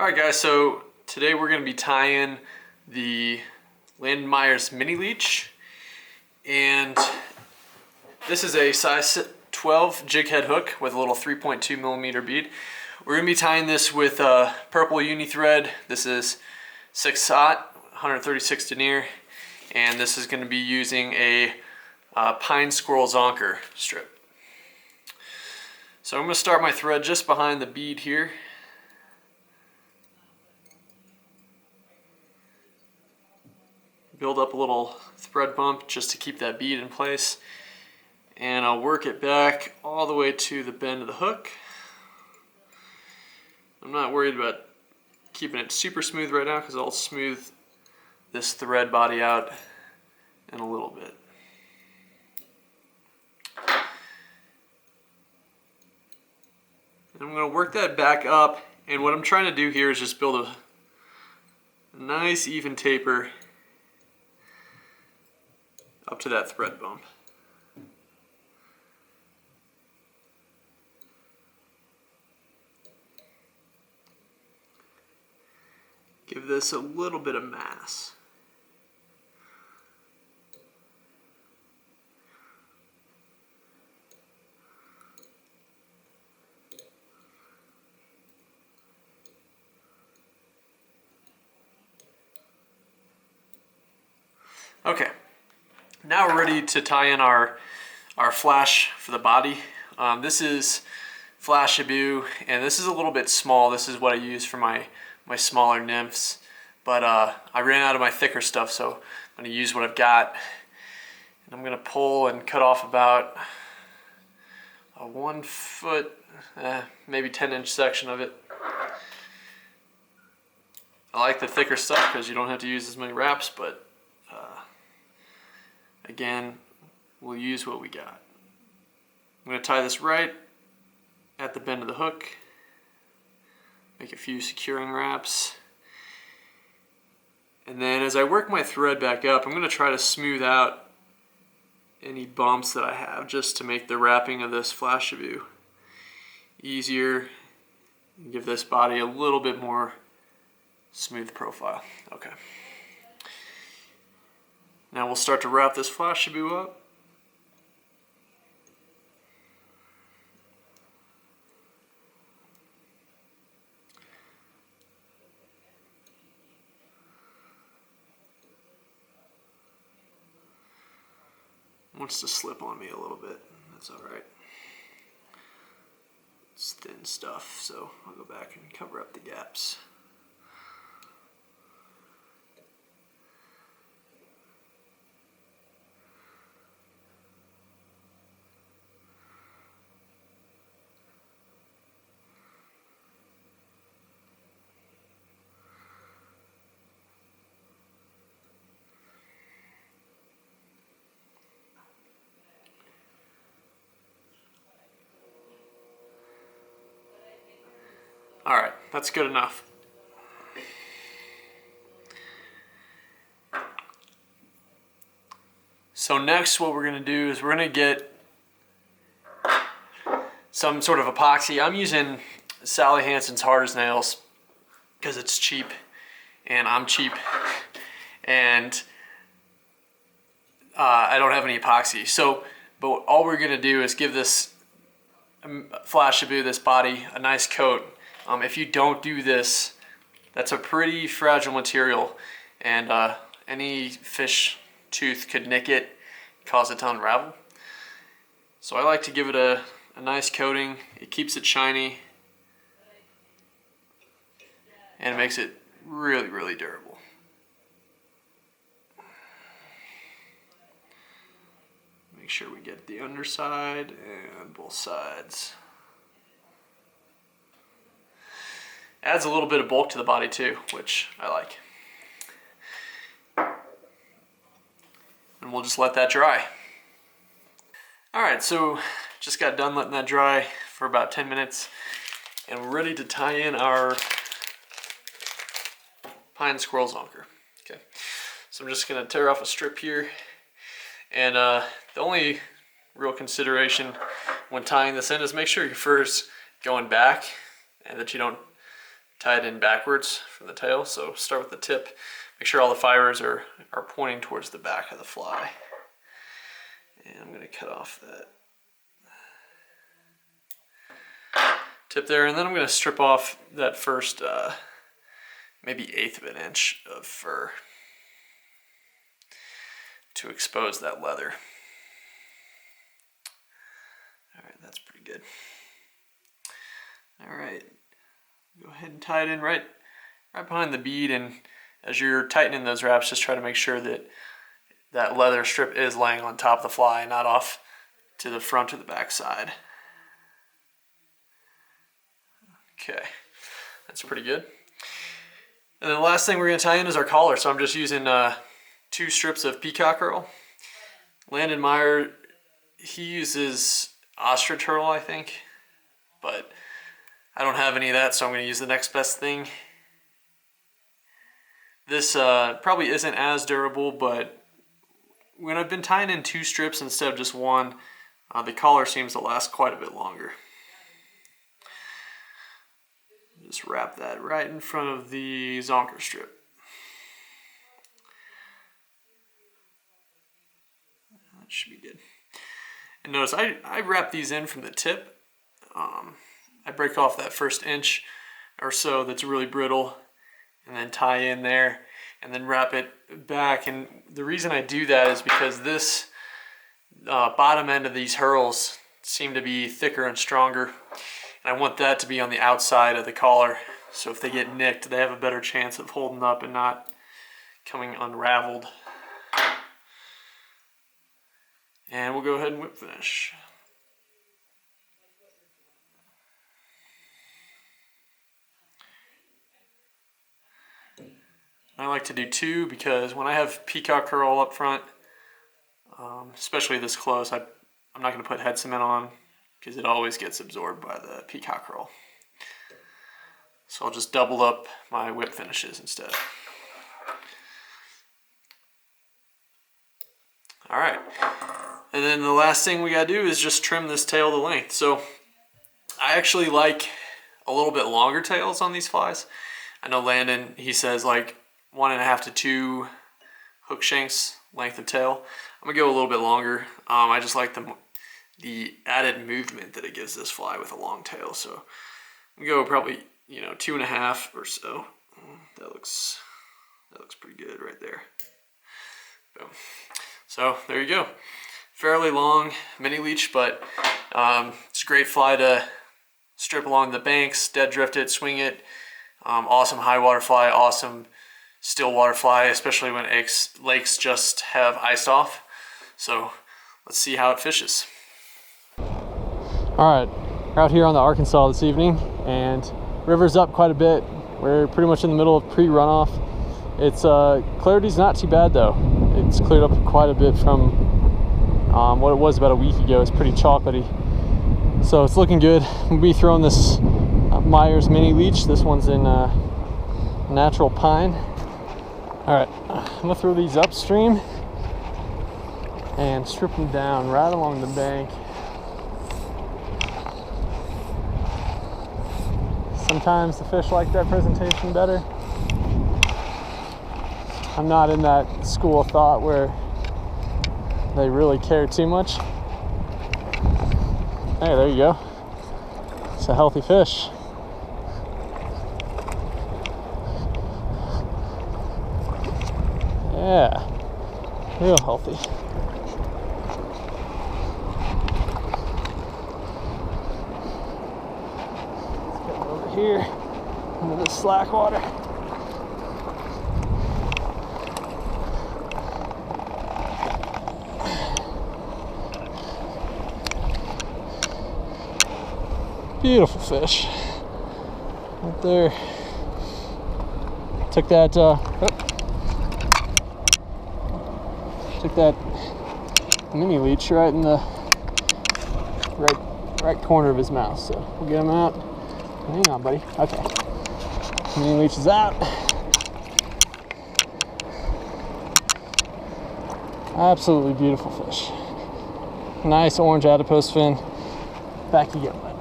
Alright guys, so today we're going to be tying the Landon mini leech, and this is a size 12 jig head hook with a little 3.2 millimeter bead. We're going to be tying this with purple uni thread. This is 6/0, 136 denier, and this is going to be using a pine squirrel zonker strip. So I'm going to start my thread just behind the bead here. Build up a little thread bump just to keep that bead in place, and I'll work it back all the way to the bend of the hook. I'm not worried about keeping it super smooth right now because I'll smooth this thread body out in a little bit. And I'm going to work that back up, and what I'm trying to do here is just build a nice even taper up to that thread bump. Give this a little bit of mass. Okay. Now we're ready to tie in our flash for the body. This is Flashabou, and this is a little bit small. This is what I use for my smaller nymphs, but I ran out of my thicker stuff, so I'm going to use what I've got. And I'm going to pull and cut off about a 1 foot, maybe 10-inch section of it. I like the thicker stuff because you don't have to use as many wraps, but again, we'll use what we got. I'm going to tie this right at the bend of the hook, make a few securing wraps, and then as I work my thread back up, I'm going to try to smooth out any bumps that I have just to make the wrapping of this Flashabou easier and give this body a little bit more smooth profile. Okay. Now we'll start to wrap this Flashabou up. Wants to slip on me a little bit. That's all right. It's thin stuff, so I'll go back and cover up the gaps. All right, that's good enough. So next what we're going to do is we're going to get some sort of epoxy. I'm using Sally Hansen's Hard as Nails because it's cheap and I'm cheap, and I don't have any epoxy. So, but all we're going to do is give this Flashabou, this body, a nice coat. If you don't do this, that's a pretty fragile material, and any fish tooth could nick it, cause it to unravel. So I like to give it a nice coating. It keeps it shiny, and it makes it really, really durable. Make sure we get the underside and both sides. Adds a little bit of bulk to the body too, which I like. And we'll just let that dry. All right, so just got done letting that dry for about 10 minutes, and we're ready to tie in our pine squirrel zonker. Okay, so I'm just gonna tear off a strip here, and the only real consideration when tying this in is make sure your fur is going back and that you don't tie it in backwards from the tail. So start with the tip. Make sure all the fibers are pointing towards the back of the fly. And I'm going to cut off that tip there, and then I'm going to strip off that first maybe 1/8 of an inch of fur to expose that leather. Alright, that's pretty good. Alright, go ahead and tie it in right behind the bead, and as you're tightening those wraps, just try to make sure that that leather strip is laying on top of the fly, not off to the front or the back side. Okay, that's pretty good. And then the last thing we're going to tie in is our collar. So I'm just using 2 strips of Peacock Herl. Landon Meyer, he uses ostrich Herl, I think, but I don't have any of that, so I'm going to use the next best thing. This probably isn't as durable, but when I've been tying in 2 strips instead of just 1, the collar seems to last quite a bit longer. Just wrap that right in front of the Zonker strip. That should be good. And notice I wrap these in from the tip. I break off that first inch or so that's really brittle, and then tie in there, and then wrap it back. And the reason I do that is because this bottom end of these Herls seem to be thicker and stronger, and I want that to be on the outside of the collar, so if they get nicked, they have a better chance of holding up and not coming unraveled. And we'll go ahead and whip finish. I like to do 2 because when I have Peacock Herl up front, especially this close, I'm not going to put head cement on because it always gets absorbed by the Peacock Herl. So I'll just double up my whip finishes instead. Alright, and then the last thing we gotta do is just trim this tail to length. So I actually like a little bit longer tails on these flies. I know Landon, he says like 1.5 to 2 hook shanks length of tail. I'm gonna go a little bit longer. I just like the added movement that it gives this fly with a long tail. So I'm gonna go probably 2.5 or so. That looks pretty good right there. Boom. So there you go. Fairly long mini leech, but it's a great fly to strip along the banks, dead drift it, swing it. Awesome high water fly, awesome still water fly, especially when lakes just have ice off. So let's see how it fishes. All right, we're out here on the Arkansas this evening, and river's up quite a bit. We're pretty much in the middle of pre-runoff. It's clarity's not too bad though. It's cleared up quite a bit from what it was about a week ago. It's pretty chocolatey, so it's looking good. We'll be throwing this Myers mini leech. This one's in natural pine. All right, I'm gonna throw these upstream and strip them down right along the bank. Sometimes the fish like that presentation better. I'm not in that school of thought where they really care too much. Hey, there you go. It's a healthy fish. Yeah, real healthy. Let's get over here into the slack water. Beautiful fish right there. Took that mini leech right in the right corner of his mouth. So we'll get him out. Hang on, buddy. Okay. Mini leech is out. Absolutely beautiful fish. Nice orange adipose fin. Back you go, buddy.